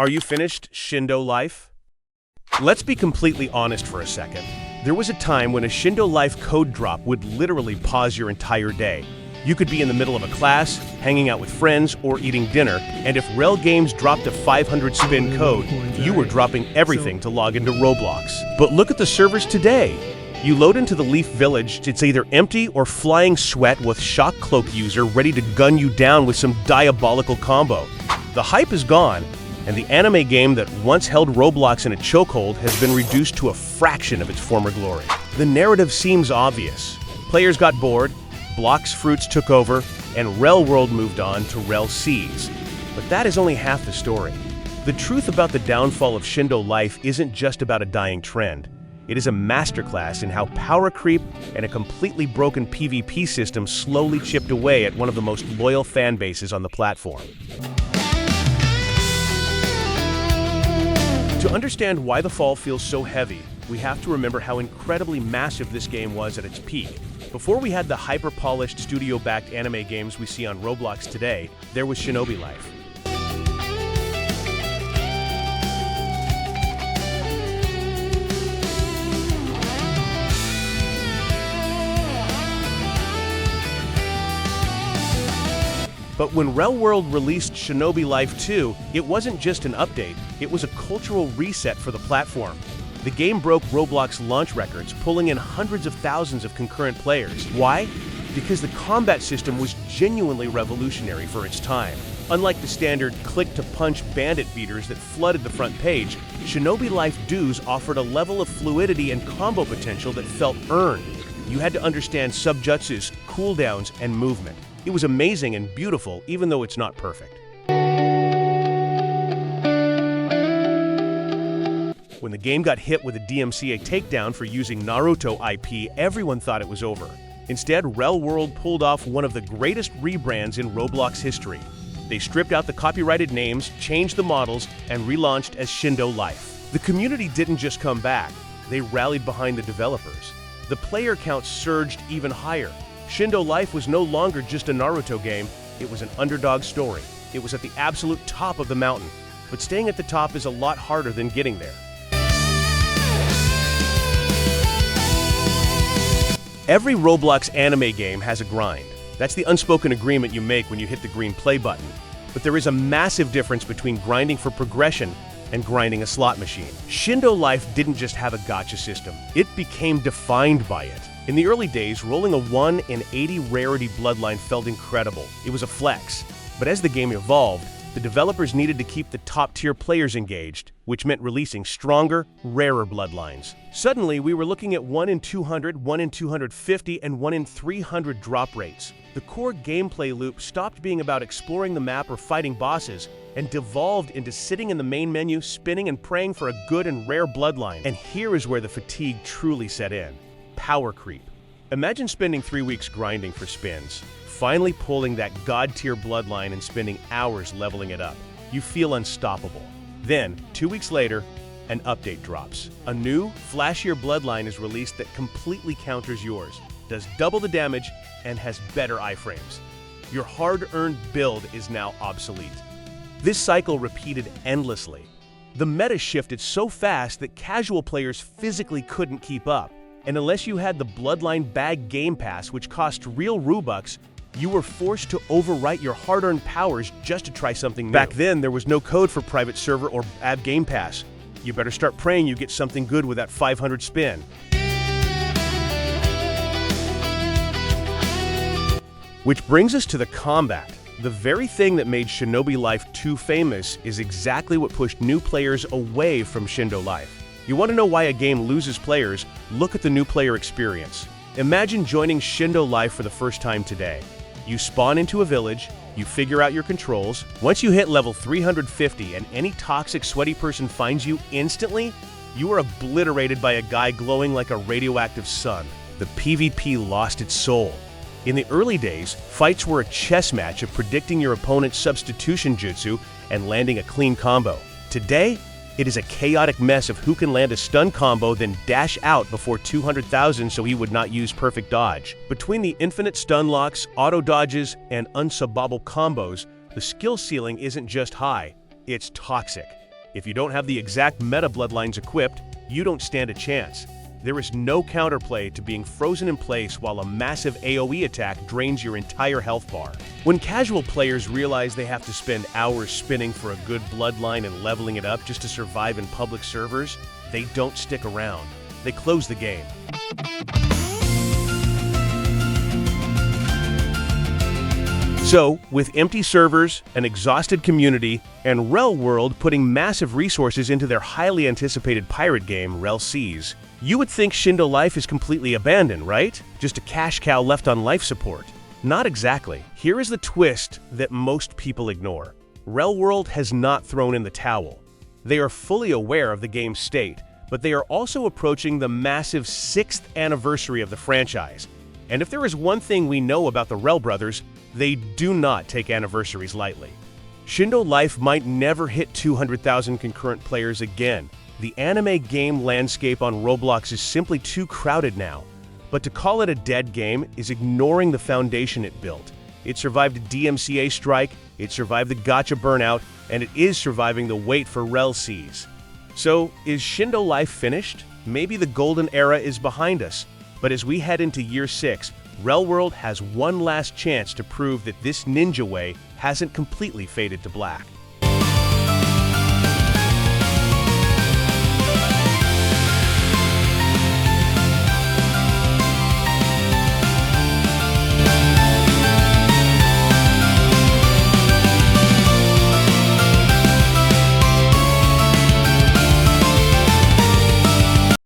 Are you finished, Shindo Life? Let's be completely honest for a second. There was a time when a Shindo Life code drop would literally pause your entire day. You could be in the middle of a class, hanging out with friends, or eating dinner, and if RELL Games dropped a 500 spin code, you were dropping everything to log into Roblox. But look at the servers today. You load into the Leaf Village, it's either empty or flying sweat with Shock Cloak user ready to gun you down with some diabolical combo. The hype is gone, and the anime game that once held Roblox in a chokehold has been reduced to a fraction of its former glory. The narrative seems obvious. Players got bored, Blox Fruits took over, and RELL World moved on to RELL Seas. But that is only half the story. The truth about the downfall of Shindo Life isn't just about a dying trend. It is a masterclass in how power creep and a completely broken PvP system slowly chipped away at one of the most loyal fan bases on the platform. To understand why the fall feels so heavy, we have to remember how incredibly massive this game was at its peak. Before we had the hyper-polished, studio-backed anime games we see on Roblox today, there was Shindo Life. But when RELL World released Shindo Life 2, it wasn't just an update, it was a cultural reset for the platform. The game broke Roblox launch records, pulling in hundreds of thousands of concurrent players. Why? Because the combat system was genuinely revolutionary for its time. Unlike the standard click-to-punch bandit beaters that flooded the front page, Shindo Life Duos offered a level of fluidity and combo potential that felt earned. You had to understand subjutsus, cooldowns, and movement. It was amazing and beautiful, even though it's not perfect. When the game got hit with a DMCA takedown for using Naruto IP, everyone thought it was over. Instead, RELL World pulled off one of the greatest rebrands in Roblox history. They stripped out the copyrighted names, changed the models, and relaunched as Shindo Life. The community didn't just come back, they rallied behind the developers. The player count surged even higher. Shindo Life was no longer just a Naruto game, it was an underdog story. It was at the absolute top of the mountain, but staying at the top is a lot harder than getting there. Every Roblox anime game has a grind. That's the unspoken agreement you make when you hit the green play button. But there is a massive difference between grinding for progression and grinding a slot machine. Shindo Life didn't just have a gacha system, it became defined by it. In the early days, rolling a 1 in 80 rarity bloodline felt incredible. It was a flex. But as the game evolved, the developers needed to keep the top-tier players engaged, which meant releasing stronger, rarer bloodlines. Suddenly, we were looking at 1 in 200, 1 in 250, and 1 in 300 drop rates. The core gameplay loop stopped being about exploring the map or fighting bosses, and devolved into sitting in the main menu, spinning and praying for a good and rare bloodline. And here is where the fatigue truly set in. Power creep. Imagine spending 3 weeks grinding for spins, finally pulling that god-tier bloodline and spending hours leveling it up. You feel unstoppable. Then, 2 weeks later, an update drops. A new, flashier bloodline is released that completely counters yours, does double the damage, and has better iframes. Your hard-earned build is now obsolete. This cycle repeated endlessly. The meta shifted so fast that casual players physically couldn't keep up. And unless you had the Bloodline Bag Game Pass, which cost real Robux, you were forced to overwrite your hard-earned powers just to try something new. Back then, there was no code for private server or AB Game Pass. You better start praying you get something good with that 500 spin. Which brings us to the combat. The very thing that made Shindo Life 2 famous is exactly what pushed new players away from Shindo Life. You want to know why a game loses players? Look at the new player experience. Imagine joining Shindo Life for the first time today. You spawn into a village, you figure out your controls. Once you hit level 350 and any toxic, sweaty person finds you instantly, you are obliterated by a guy glowing like a radioactive sun. The PvP lost its soul. In the early days, fights were a chess match of predicting your opponent's substitution jutsu and landing a clean combo. Today, it is a chaotic mess of who can land a stun combo then dash out before 200,000 so he would not use perfect dodge. Between the infinite stun locks, auto dodges, and unsubbable combos, the skill ceiling isn't just high, it's toxic. If you don't have the exact meta bloodlines equipped, you don't stand a chance. There is no counterplay to being frozen in place while a massive AoE attack drains your entire health bar. When casual players realize they have to spend hours spinning for a good bloodline and leveling it up just to survive in public servers, they don't stick around. They close the game. So, with empty servers, an exhausted community, and RELL World putting massive resources into their highly anticipated pirate game, RELL Seas, you would think Shindo Life is completely abandoned, right? Just a cash cow left on life support. Not exactly. Here is the twist that most people ignore. RELL World has not thrown in the towel. They are fully aware of the game's state, but they are also approaching the massive 6th anniversary of the franchise. And if there is one thing we know about the RELL brothers, they do not take anniversaries lightly. Shindo Life might never hit 200,000 concurrent players again. The anime game landscape on Roblox is simply too crowded now. But to call it a dead game is ignoring the foundation it built. It survived a DMCA strike, it survived the gacha burnout, and it is surviving the wait for RELL Seas. So, is Shindo Life finished? Maybe the golden era is behind us. But as we head into year 6, RELL World has one last chance to prove that this ninja way hasn't completely faded to black.